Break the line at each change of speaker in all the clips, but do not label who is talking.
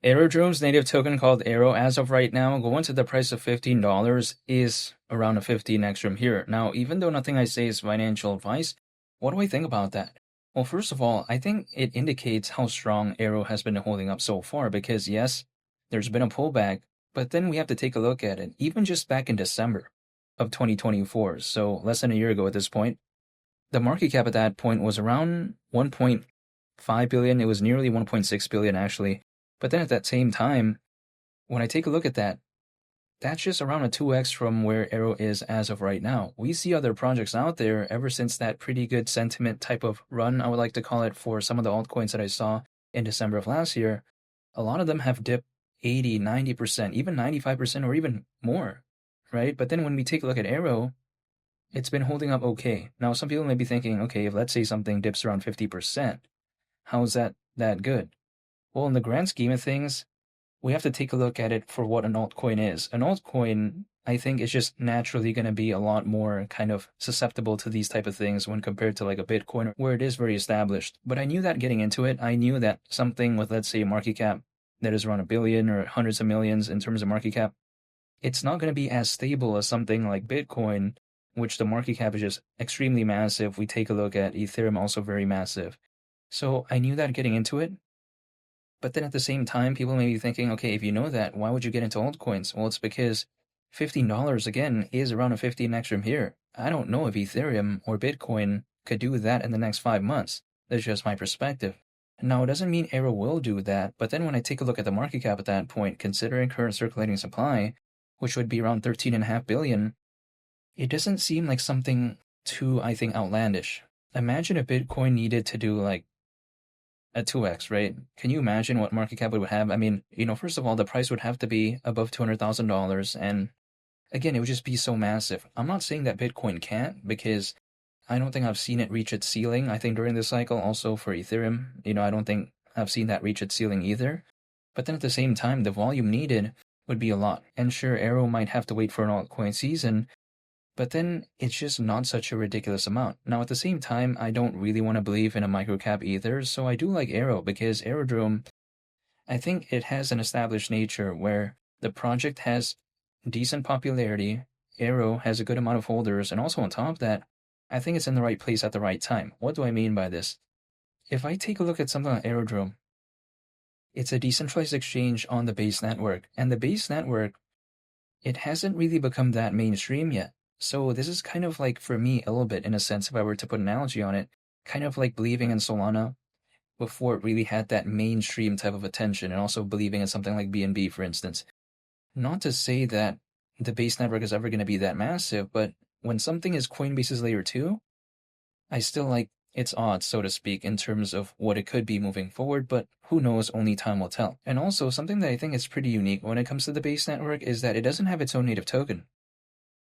Aerodrome's native token called AERO as of right now, going to the price of $15 is around a 15x from here. Now, even though nothing I say is financial advice, what do I think about that? Well, first of all, I think it indicates how strong AERO has been holding up so far because yes, there's been a pullback, but then we have to take a look at it. Even just back in December of 2024, so less than a year ago at this point, the market cap at that point was around 1.5 billion. It was nearly 1.6 billion actually. But then at that same time, when I take a look at that, that's just around a 2x from where AERO is as of right now. We see other projects out there ever since that pretty good sentiment type of run, I would like to call it, for some of the altcoins that I saw in December of last year. A lot of them have dipped 80, 90%, even 95%, or even more, right? But then when we take a look at AERO, it's been holding up okay. Now, some people may be thinking, okay, if let's say something dips around 50%, how is that good? Well, in the grand scheme of things, we have to take a look at it for what an altcoin is. An altcoin, I think, is just naturally going to be a lot more kind of susceptible to these type of things when compared to like a Bitcoin where it is very established. But I knew that getting into it, I knew that something with, let's say, a market cap that is around a billion or hundreds of millions in terms of market cap, it's not going to be as stable as something like Bitcoin, which the market cap is just extremely massive. We take a look at Ethereum, also very massive. So I knew that getting into it. But then at the same time, people may be thinking, okay, if you know that, why would you get into altcoins? Well, it's because $15, again, is around a 15x from here. I don't know if Ethereum or Bitcoin could do that in the next 5 months. That's just my perspective. Now, it doesn't mean AERO will do that, but then when I take a look at the market cap at that point, considering current circulating supply, which would be around 13.5 billion, it doesn't seem like something too, I think, outlandish. Imagine if Bitcoin needed to do like a 2x, right? Can you imagine what market cap it would have? I mean, first of all, the price would have to be above $200,000. And again, it would just be so massive. I'm not saying that Bitcoin can't because I don't think I've seen it reach its ceiling. I think during this cycle, also for Ethereum, I don't think I've seen that reach its ceiling either. But then at the same time, the volume needed would be a lot. And sure, AERO might have to wait for an altcoin season, but then it's just not such a ridiculous amount. Now, at the same time, I don't really want to believe in a microcap either, so I do like AERO because Aerodrome, I think it has an established nature where the project has decent popularity, AERO has a good amount of holders, and also on top of that, I think it's in the right place at the right time. What do I mean by this? If I take a look at something like Aerodrome, it's a decentralized exchange on the Base network, and the Base network, it hasn't really become that mainstream yet. So this is kind of like, for me, a little bit, in a sense, if I were to put an analogy on it, kind of like believing in Solana before it really had that mainstream type of attention, and also believing in something like BNB, for instance. Not to say that the Base network is ever going to be that massive, but when something is Coinbase's layer 2, I still like its odds, so to speak, in terms of what it could be moving forward, but who knows, only time will tell. And also, something that I think is pretty unique when it comes to the Base network is that it doesn't have its own native token.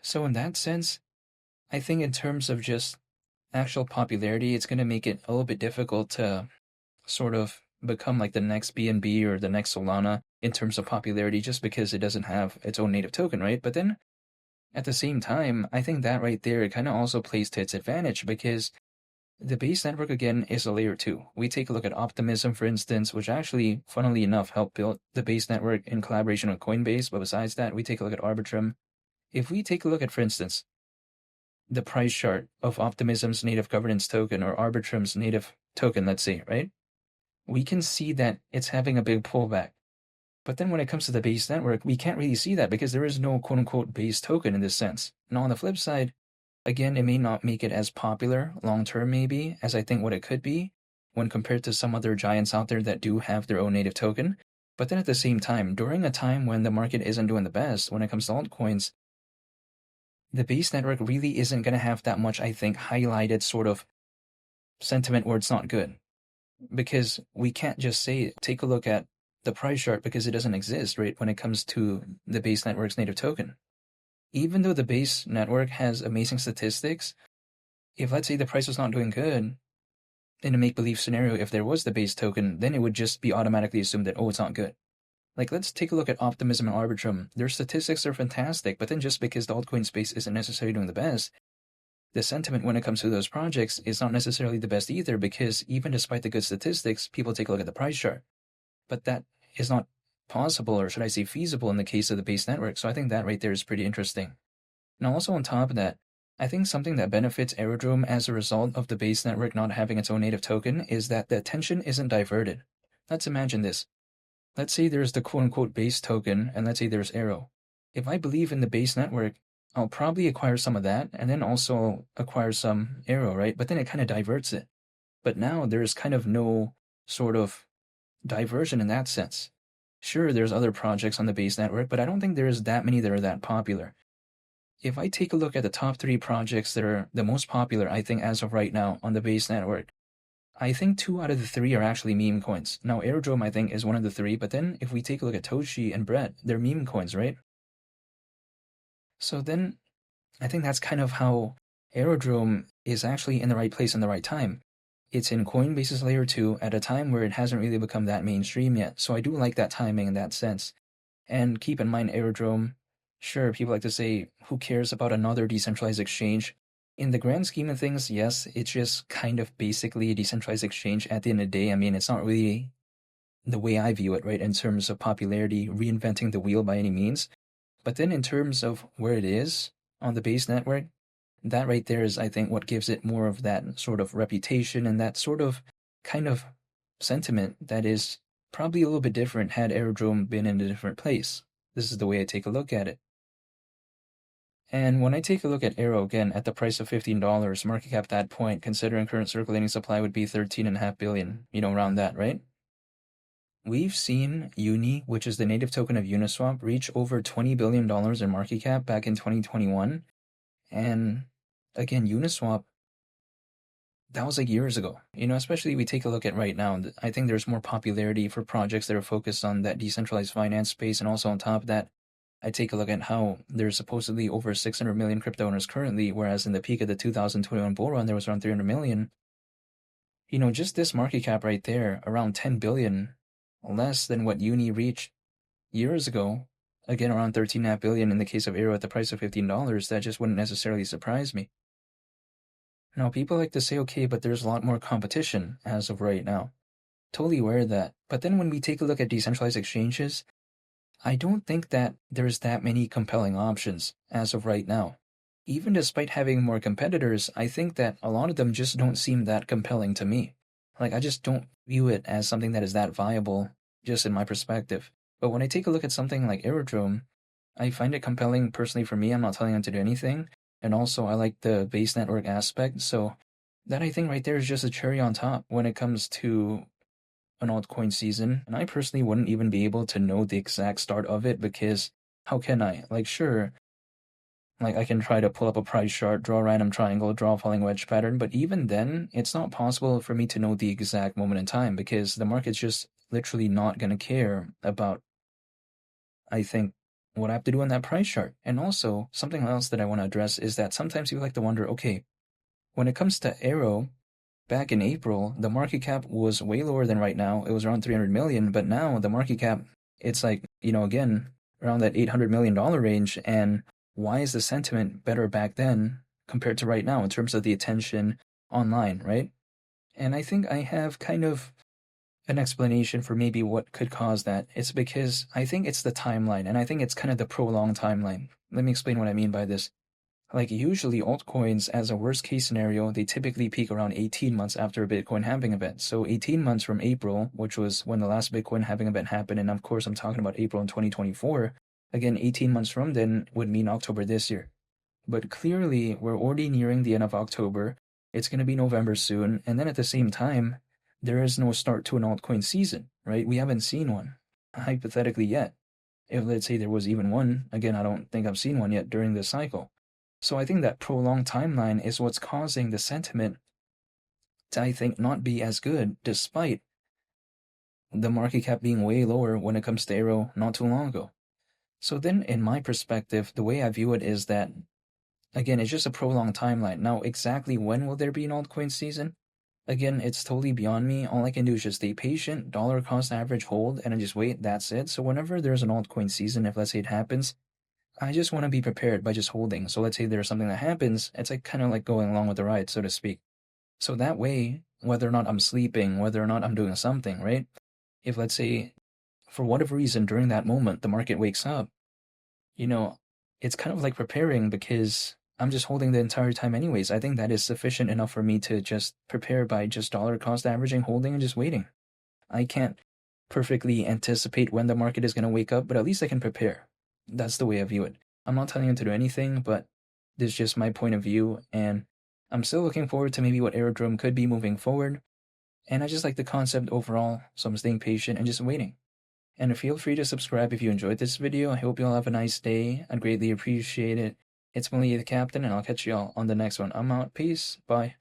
So in that sense, I think in terms of just actual popularity, it's going to make it a little bit difficult to sort of become like the next BNB or the next Solana in terms of popularity just because it doesn't have its own native token, right? But then at the same time, I think that right there, it kind of also plays to its advantage because the Base network, again, is a layer 2. We take a look at Optimism, for instance, which actually, funnily enough, helped build the Base network in collaboration with Coinbase. But besides that, we take a look at Arbitrum. If we take a look at, for instance, the price chart of Optimism's native governance token or Arbitrum's native token, let's say, right? We can see that it's having a big pullback. But then when it comes to the Base network, we can't really see that because there is no quote-unquote base token in this sense. Now, on the flip side, again, it may not make it as popular long-term maybe as I think what it could be when compared to some other giants out there that do have their own native token. But then at the same time, during a time when the market isn't doing the best when it comes to altcoins, the Base network really isn't going to have that much, I think, highlighted sort of sentiment where it's not good. Because we can't just say, take a look at the price chart because it doesn't exist, right, when it comes to the Base network's native token. Even though the Base network has amazing statistics, if let's say the price was not doing good, in a make-believe scenario, if there was the Base token, then it would just be automatically assumed that, oh, it's not good. Like, let's take a look at Optimism and Arbitrum. Their statistics are fantastic, but then just because the altcoin space isn't necessarily doing the best, the sentiment when it comes to those projects is not necessarily the best either, because even despite the good statistics, people take a look at the price chart. But that is not possible, or should I say feasible, in the case of the base network. So I think that right there is pretty interesting. Now, also on top of that, I think something that benefits Aerodrome as a result of the base network not having its own native token is that the attention isn't diverted. Let's imagine this. Let's say there's the quote-unquote base token, and let's say there's AERO. If I believe in the base network, I'll probably acquire some of that, and then also acquire some AERO, right? But then it kind of diverts it. But now there's kind of no sort of diversion in that sense. Sure, there's other projects on the base network, but I don't think there's that many that are that popular. If I take a look at the top 3 projects that are the most popular, I think, as of right now on the base network, I think 2 out of the 3 are actually meme coins. Now, Aerodrome, I think, is one of the 3, but then if we take a look at Toshi and Brett, they're meme coins, right? So then, I think that's kind of how Aerodrome is actually in the right place in the right time. It's in Coinbase's layer 2 at a time where it hasn't really become that mainstream yet, so I do like that timing in that sense. And keep in mind, Aerodrome, sure, people like to say, who cares about another decentralized exchange? In the grand scheme of things, yes, it's just kind of basically a decentralized exchange at the end of the day. I mean, it's not really the way I view it, right, in terms of popularity, reinventing the wheel by any means. But then in terms of where it is on the base network, that right there is, I think, what gives it more of that sort of reputation and that sort of kind of sentiment that is probably a little bit different had Aerodrome been in a different place. This is the way I take a look at it. And when I take a look at AERO again at the price of $15, market cap at that point, considering current circulating supply would be 13.5 billion, around that, right? We've seen Uni, which is the native token of Uniswap, reach over $20 billion in market cap back in 2021. And again, Uniswap, that was like years ago. Especially we take a look at right now, I think there's more popularity for projects that are focused on that decentralized finance space. And also on top of that, I take a look at how there's supposedly over 600 million crypto owners currently, whereas in the peak of the 2021 bull run, there was around 300 million. Just this market cap right there, around 10 billion, less than what Uni reached years ago. Again, around 13.5 billion in the case of AERO at the price of $15, that just wouldn't necessarily surprise me. Now, people like to say, okay, but there's a lot more competition as of right now. Totally aware of that. But then when we take a look at decentralized exchanges, I don't think that there's that many compelling options as of right now. Even despite having more competitors, I think that a lot of them just don't seem that compelling to me. Like, I just don't view it as something that is that viable, just in my perspective. But when I take a look at something like Aerodrome, I find it compelling personally for me. I'm not telling them to do anything. And also, I like the base network aspect. So that, I think, right there is just a cherry on top when it comes to an altcoin season. And I personally wouldn't even be able to know the exact start of it, because how can I? Like, sure, like I can try to pull up a price chart, draw a random triangle, draw a falling wedge pattern, but even then, it's not possible for me to know the exact moment in time, because the market's just literally not going to care about, I think, what I have to do on that price chart. And also, something else that I want to address is that sometimes people like to wonder, okay, when it comes to AERO, back in April, the market cap was way lower than right now. It was around 300 million, but now the market cap, it's like, again, around that $800 million range. And why is the sentiment better back then compared to right now in terms of the attention online, right? And I think I have kind of an explanation for maybe what could cause that. It's because I think it's the timeline, and I think it's kind of the prolonged timeline. Let me explain what I mean by this. Like, usually altcoins, as a worst case scenario, they typically peak around 18 months after a Bitcoin halving event. So 18 months from April, which was when the last Bitcoin halving event happened, and of course I'm talking about April in 2024, again, 18 months from then would mean October this year. But clearly, we're already nearing the end of October. It's going to be November soon, and then at the same time, there is no start to an altcoin season, right? We haven't seen one, hypothetically, yet. If, let's say, there was even one, again, I don't think I've seen one yet during this cycle. So I think that prolonged timeline is what's causing the sentiment to, I think, not be as good, despite the market cap being way lower when it comes to AERO not too long ago. So then, in my perspective, the way I view it is that, again, it's just a prolonged timeline. Now, exactly when will there be an altcoin season? Again, it's totally beyond me. All I can do is just stay patient, dollar cost average hold, and I just wait. That's it. So whenever there's an altcoin season, if let's say it happens, I just want to be prepared by just holding. So let's say there's something that happens, it's like kind of like going along with the ride, so to speak. So that way, whether or not I'm sleeping, whether or not I'm doing something, right? If let's say for whatever reason during that moment the market wakes up, you know, it's kind of like preparing because I'm just holding the entire time anyways. I think that is sufficient enough for me to just prepare by just dollar cost averaging, holding, and just waiting. I can't perfectly anticipate when the market is going to wake up, but at least I can prepare. That's the way I view it. I'm not telling you to do anything, but this is just my point of view, and I'm still looking forward to maybe what Aerodrome could be moving forward. And I just like the concept overall, so I'm staying patient and just waiting. And feel free to subscribe if you enjoyed this video. I hope you all have a nice day. I'd greatly appreciate it. It's Malia the Captain, and I'll catch you all on the next one. I'm out. Peace. Bye.